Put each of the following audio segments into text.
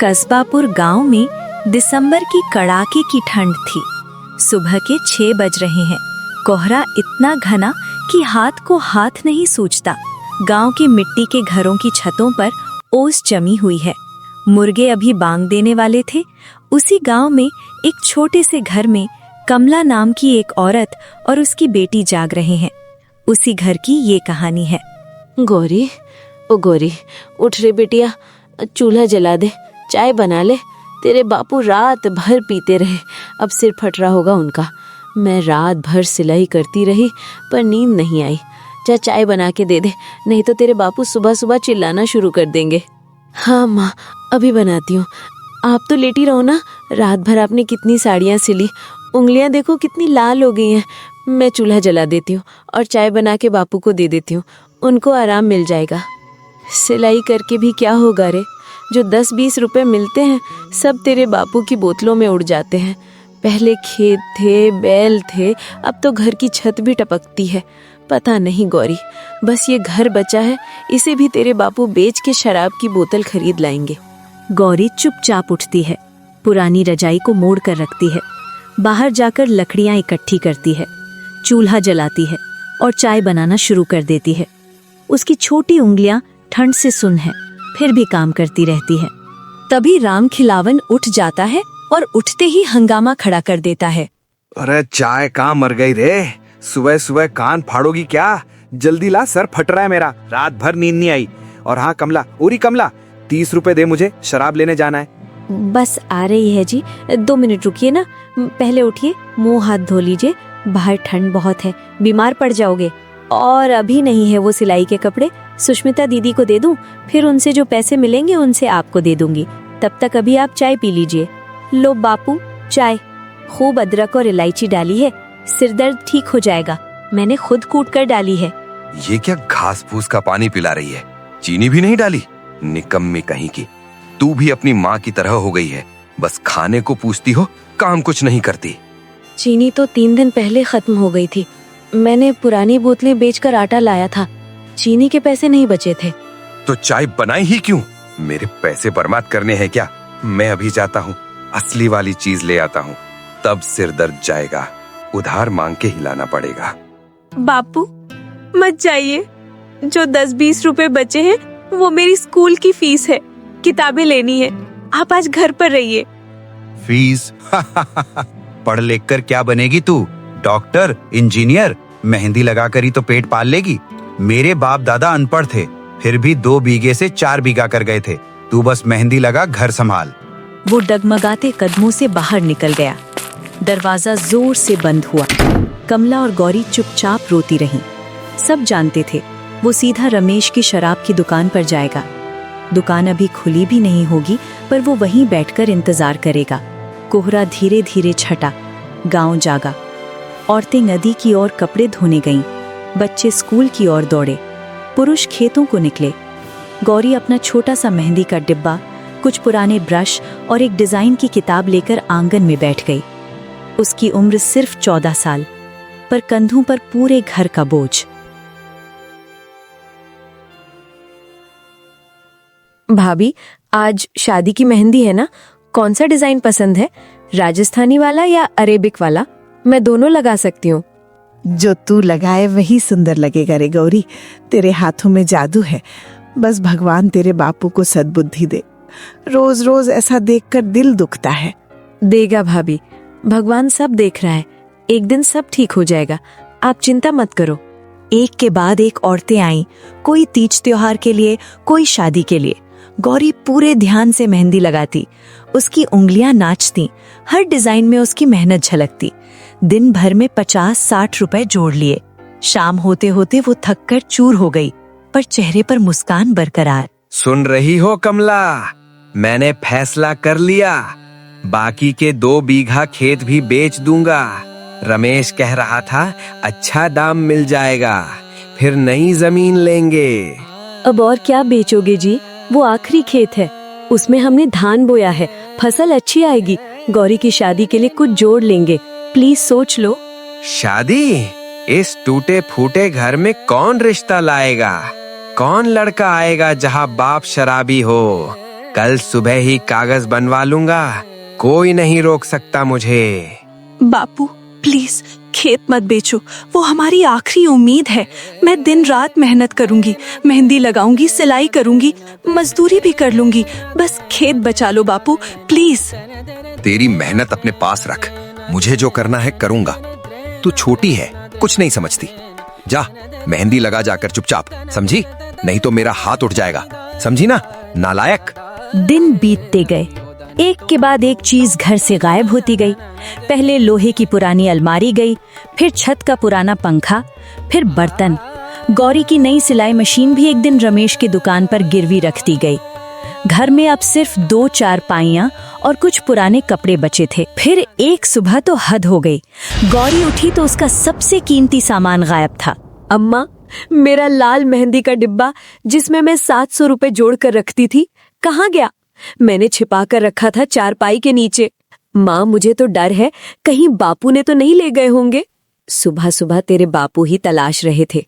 कस्बापुर गांव में दिसंबर की कड़ाके की ठंड थी। सुबह के 6 बज रहे हैं। कोहरा इतना घना कि हाथ को हाथ नहीं सूझता। गांव के मिट्टी के घरों की छतों पर ओस जमी हुई है। मुर्गे अभी बांग देने वाले थे। उसी गांव में एक छोटे से घर में कमला नाम की एक औरत और उसकी बेटी जाग रहे हैं। उसी घर की ये कहानी है। गौरी, ओ गौरी, उठ रे बेटिया, चूल्हा जला दे, चाय बना ले। तेरे बापू रात भर पीते रहे, अब सिर फट रहा होगा उनका। मैं रात भर सिलाई करती रही पर नींद नहीं आई। जा चाय बना के दे दे, नहीं तो तेरे बापू सुबह सुबह चिल्लाना शुरू कर देंगे। हाँ माँ, अभी बनाती हूँ। आप तो लेटी रहो ना, रात भर आपने कितनी साड़ियाँ सिली, उंगलियाँ देखो कितनी लाल हो गई हैं। मैं चूल्हा जला देती हूँ और चाय बना के बापू को दे देती हूँ, उनको आराम मिल जाएगा। सिलाई करके भी क्या होगा रे, जो 10-20 रुपए मिलते हैं सब तेरे बापू की बोतलों में उड़ जाते हैं। पहले खेत थे, बैल थे, अब तो घर की छत भी टपकती है। पता नहीं गौरी, बस ये घर बचा है, इसे भी तेरे बापू बेच के शराब की बोतल खरीद लाएंगे। गौरी चुपचाप उठती है, पुरानी रजाई को मोड़ कर रखती है, बाहर जाकर लकड़ियां इकट्ठी करती है, चूल्हा जलाती है और चाय बनाना शुरू कर देती है। उसकी छोटी उंगलियां ठंड से सुन्न है, फिर भी काम करती रहती है। तभी राम खिलावन उठ जाता है और उठते ही हंगामा खड़ा कर देता है। अरे चाय कहाँ मर गई रे, सुबह सुबह कान फाड़ोगी क्या? जल्दी ला, सर फट रहा है मेरा, रात भर नींद नहीं आई। और हाँ कमला, उरी कमला, 30 रुपए दे, मुझे शराब लेने जाना है। बस आ रही है जी, 2 मिनट रुकिए ना, पहले उठिए, मुंह हाथ धो लीजिए, बाहर ठंड बहुत है, बीमार पड़ जाओगे। और अभी नहीं है वो सिलाई के कपड़े, सुष्मिता दीदी को दे दूं, फिर उनसे जो पैसे मिलेंगे उनसे आपको दे दूंगी। तब तक अभी आप चाय पी लीजिए। लो बापू चाय, खूब अदरक और इलायची डाली है, सिर दर्द ठीक हो जाएगा, मैंने खुद कूट कर डाली है। ये क्या घास फूस का पानी पिला रही है, चीनी भी नहीं डाली, निकम्मी कहीं की। तू भी अपनी माँ की तरह हो गई है, बस खाने को पूछती हो, काम कुछ नहीं करती। चीनी तो 3 दिन पहले खत्म हो गई थी, मैंने पुरानी बोतलें बेचकर आटा लाया था, चीनी के पैसे नहीं बचे थे। तो चाय बनाई ही क्यों? मेरे पैसे बर्बाद करने हैं क्या? मैं अभी जाता हूँ, असली वाली चीज ले आता हूँ, तब सिर दर्द जाएगा। उधार मांग के हिलाना पड़ेगा। बापू मत जाइए, जो 10-20 रुपए बचे हैं वो मेरी स्कूल की फीस है, किताबें लेनी है, आप आज घर पर रहिए। फीस? पढ़ लिख कर क्या बनेगी तू? Doctor, engineer? मेहंदी लगाकर ही तो पेट पाल लेगी। मेरे बाप दादा अनपढ़ थे, फिर भी 2 बीघे से 4 बीघा कर गए थे। तू बस मेहंदी लगा, घर संभाल। वो डगमगाते कदमों से बाहर निकल गया। दरवाजा जोर से बंद हुआ। कमला और गौरी चुपचाप रोती रहीं। सब जानते थे वो सीधा रमेश की शराब की दुकान पर जाएगा। दुकान अभी खुली भी नहीं होगी, पर वो वहीं बैठकर इंतजार करेगा। कोहरा धीरे धीरे छटा, गांव जागा। औरतें नदी की ओर कपड़े धोने गईं, बच्चे स्कूल की ओर दौड़े, पुरुष खेतों को निकले। गौरी अपना छोटा सा मेहंदी का डिब्बा, कुछ पुराने ब्रश और एक डिजाइन की किताब लेकर आंगन में बैठ गई। उसकी उम्र सिर्फ 14 साल, पर कंधों पर पूरे घर का बोझ। भाभी, आज शादी की मेहंदी है ना, कौन सा डिजाइन पसंद है, राजस्थानी वाला या अरेबिक वाला? मैं दोनों लगा सकती हूँ। जो तू लगाए वही सुंदर लगेगा रे गौरी, तेरे हाथों में जादू है। बस भगवान तेरे बापू को सद्बुद्धि दे, रोज रोज ऐसा देखकर दिल दुखता है। देगा भाभी, भगवान सब देख रहा है, एक दिन सब ठीक हो जाएगा, आप चिंता मत करो। एक के बाद एक औरतें आईं, कोई तीज त्योहार के लिए, कोई शादी के लिए। गौरी पूरे ध्यान से मेहंदी लगाती, उसकी उंगलियां नाचती, हर डिजाइन में उसकी मेहनत झलकती। दिन भर में 50-60 रुपए जोड़ लिए। शाम होते होते वो थक कर चूर हो गई, पर चेहरे पर मुस्कान बरकरार। सुन रही हो कमला, मैंने फैसला कर लिया, बाकी के 2 बीघा खेत भी बेच दूंगा। रमेश कह रहा था अच्छा दाम मिल जाएगा, फिर नई जमीन लेंगे। अब और क्या बेचोगे जी, वो आखिरी खेत है, उसमें हमने धान बोया है, फसल अच्छी आएगी। गौरी की शादी के लिए कुछ जोड़ लेंगे, प्लीज सोच लो। शादी? इस टूटे फूटे घर में कौन रिश्ता लाएगा? कौन लड़का आएगा जहाँ बाप शराबी हो? कल सुबह ही कागज बनवा लूंगा, कोई नहीं रोक सकता मुझे। बापू प्लीज खेत मत बेचो, वो हमारी आखिरी उम्मीद है। मैं दिन रात मेहनत करूंगी, मेहंदी लगाऊंगी, सिलाई करूंगी, मजदूरी भी कर लूंगी, बस खेत बचा लो बापू प्लीज। तेरी मेहनत अपने पास रख, मुझे जो करना है करूंगा। तू छोटी है, कुछ नहीं समझती। जा मेहंदी लगा जाकर चुपचाप, समझी? नहीं तो मेरा हाथ उठ जाएगा, समझी ना नालायक। दिन बीतते गए, एक के बाद एक चीज घर से गायब होती गई। पहले लोहे की पुरानी अलमारी गई, फिर छत का पुराना पंखा, फिर बर्तन। गौरी की नई सिलाई मशीन भी एक दिन रमेश की दुकान पर गिरवी रख दी गई। घर में अब सिर्फ 2 चारपाइयां और कुछ पुराने कपड़े बचे थे। फिर एक सुबह तो हद हो गई। गौरी उठी तो उसका सबसे कीमती सामान गायब था। अम्मा, मेरा लाल मेहंदी का डिब्बा जिसमें मैं 700 रुपए जोड़ कर रखती थी, कहाँ गया? मैंने छिपा कर रखा था चारपाई के नीचे। माँ, मुझे तो डर है कहीं बापू ने तो नहीं ले गए होंगे। सुबह सुबह तेरे बापू ही तलाश रहे थे।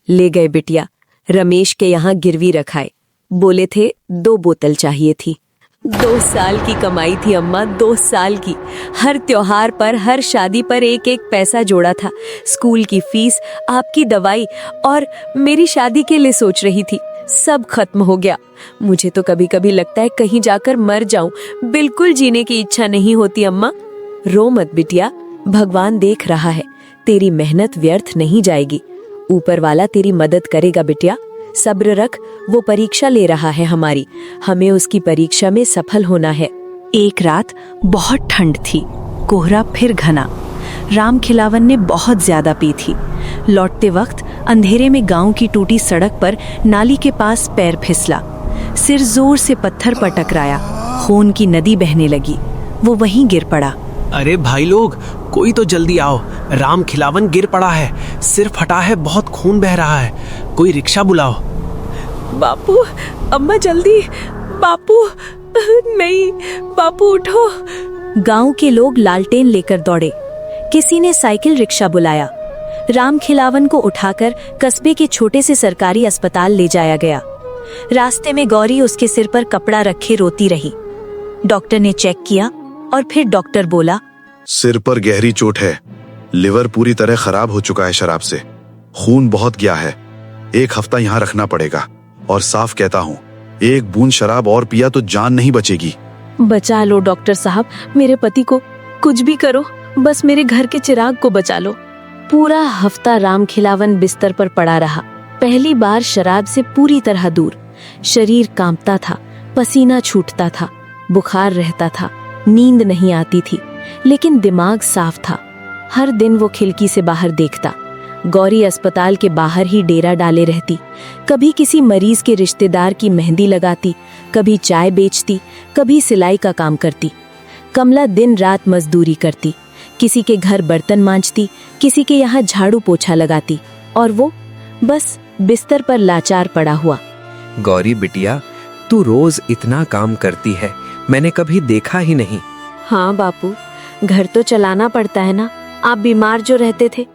ले गए बिटिया, रमेश के यहाँ गिरवी रखाए। बोले थे 2 बोतल चाहिए थी। 2 साल की कमाई थी अम्मा, 2 साल की। हर त्योहार पर, हर शादी पर एक एक पैसा जोड़ा था। स्कूल की फीस, आपकी दवाई और मेरी शादी के लिए सोच रही थी। सब खत्म हो गया। मुझे तो कभी कभी लगता है कहीं जाकर मर जाऊं। बिल्कुल जीने की इच्छा नहीं होती अम्मा। रो मत बिटिया, भगवान देख रहा है, तेरी मेहनत व्यर्थ नहीं जाएगी। ऊपर वाला तेरी मदद करेगा बिटिया, सब्र रख। वो परीक्षा ले रहा है हमारी, हमें उसकी परीक्षा में सफल होना है। एक रात बहुत ठंड थी, कोहरा फिर घना। राम खिलावन ने बहुत ज्यादा पी थी। लौटते वक्त अंधेरे में गांव की टूटी सड़क पर नाली के पास पैर फिसला। सिर जोर से पत्थर पर टकराया, खून की नदी बहने लगी। वो वहीं गिर पड़ा। अरे भाई लोग, कोई तो जल्दी आओ, राम खिलावन गिर पड़ा है, सिर फटा है, बहुत खून बह रहा है, कोई रिक्शा बुलाओ। बापू, अम्मा जल्दी, बापू नहीं, बापू उठो। गांव के लोग लालटेन लेकर दौड़े। किसी ने साइकिल रिक्शा बुलाया। राम खिलावन को उठाकर कस्बे के छोटे से सरकारी अस्पताल ले जाया गया। रास्ते में गौरी उसके सिर पर कपड़ा रखे रोती रही। डॉक्टर ने चेक किया और फिर डॉक्टर बोला, सिर पर गहरी चोट है, लिवर पूरी तरह खराब हो चुका है शराब से, खून बहुत गया है, 1 हफ्ता यहाँ रखना पड़ेगा। और साफ कहता हूँ, 1 बूंद शराब और पिया तो जान नहीं बचेगी। बचा लो डॉक्टर साहब, मेरे पति को, कुछ भी करो, बस मेरे घर के चिराग को बचा लो। पूरा हफ्ता राम खिलावन बिस्तर पर पड़ा रहा। पहली बार शराब से पूरी तरह दूर। शरीर कांपता था, पसीना छूटता था, बुखार रहता था, नींद नहीं आती थी, लेकिन दिमाग साफ था। हर दिन वो खिड़की से बाहर देखता। गौरी अस्पताल के बाहर ही डेरा डाले रहती। कभी किसी मरीज के रिश्तेदार की मेहंदी लगाती, कभी चाय बेचती, कभी सिलाई का काम करती। कमला दिन रात मजदूरी करती, किसी के घर बर्तन मांजती, किसी के यहाँ झाड़ू पोछा लगाती, और वो बस बिस्तर पर लाचार पड़ा हुआ। गौरी बिटिया, तू रोज इतना काम करती है, मैंने कभी देखा ही नहीं। हाँ बापू, घर तो चलाना पड़ता है ना। आप बीमार जो रहते थे,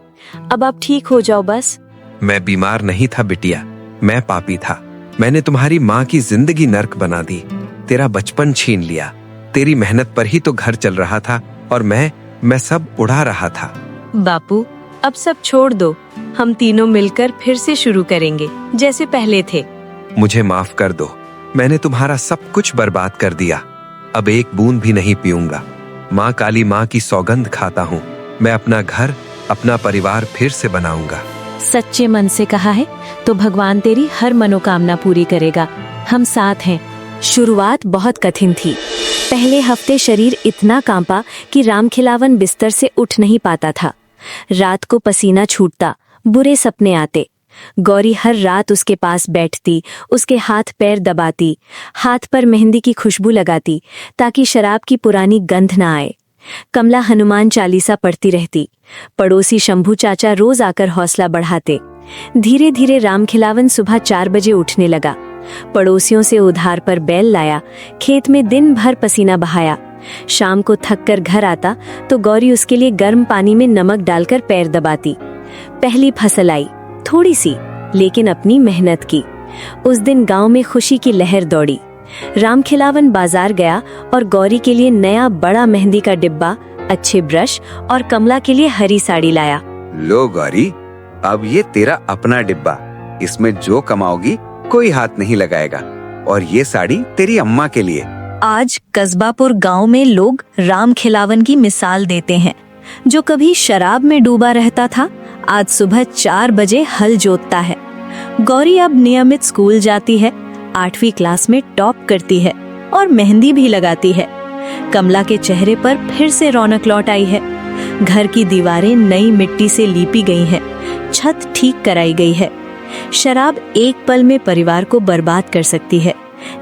अब आप ठीक हो जाओ बस। मैं बीमार नहीं था बिटिया, मैं पापी था। मैंने तुम्हारी माँ की जिंदगी नर्क बना दी, तेरा बचपन छीन लिया। तेरी मेहनत पर ही तो घर चल रहा था और मैं सब उड़ा रहा था। बापू, अब सब छोड़ दो, हम तीनों मिलकर फिर से शुरू करेंगे जैसे पहले थे। मुझे माफ कर दो, मैंने तुम्हारा सब कुछ बर्बाद कर दिया। अब 1 बूंद भी नहीं पीऊंगा। माँ काली माँ की सौगंध खाता हूँ, मैं अपना घर, अपना परिवार फिर से बनाऊंगा। सच्चे मन से कहा है तो भगवान तेरी हर मनोकामना पूरी करेगा। हम साथ हैं। शुरुआत बहुत कठिन थी। पहले हफ्ते शरीर इतना कांपा कि राम खिलावन बिस्तर से उठ नहीं पाता था। रात को पसीना छूटता, बुरे सपने आते। गौरी हर रात उसके पास बैठती, उसके हाथ पैर दबाती, हाथ पर मेहंदी की खुशबू लगाती ताकि शराब की पुरानी गंध न आए। कमला हनुमान चालीसा पढ़ती रहती। पड़ोसी शंभू चाचा रोज आकर हौसला बढ़ाते। धीरे धीरे राम खिलावन सुबह 4 बजे उठने लगा। पड़ोसियों से उधार पर बैल लाया, खेत में दिन भर पसीना बहाया। शाम को थक कर घर आता तो गौरी उसके लिए गर्म पानी में नमक डालकर पैर दबाती। पहली फसल आई, थोड़ी सी, लेकिन अपनी मेहनत की। उस दिन गांव में खुशी की लहर दौड़ी। रामखिलावन बाजार गया और गौरी के लिए नया बड़ा मेहंदी का डिब्बा, अच्छे ब्रश और कमला के लिए हरी साड़ी लाया। लो गौरी, अब ये तेरा अपना डिब्बा, इसमें जो कमाओगी कोई हाथ नहीं लगाएगा, और ये साड़ी तेरी अम्मा के लिए। आज कस्बापुर गांव में लोग रामखिलावन की मिसाल देते हैं। जो कभी शराब में डूबा रहता था, आज सुबह 4 बजे हल जोतता है। गौरी अब नियमित स्कूल जाती है, 8वीं क्लास में टॉप करती है और मेहंदी भी लगाती है। कमला के चेहरे पर फिर से रौनक लौट आई है। घर की दीवारें नई मिट्टी से लीपी गई हैं, छत ठीक कराई गई है। शराब एक पल में परिवार को बर्बाद कर सकती है,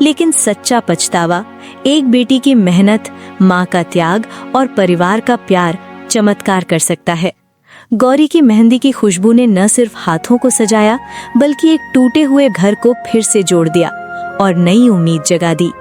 लेकिन सच्चा पछतावा एक बेटी की मेहनत, माँ का त्याग और परिवार का प्यार चमत्कार कर सकता है। गौरी की मेहंदी की खुशबू ने न सिर्फ हाथों को सजाया, बल्कि एक टूटे हुए घर को फिर से जोड़ दिया और नई उम्मीद जगा दी।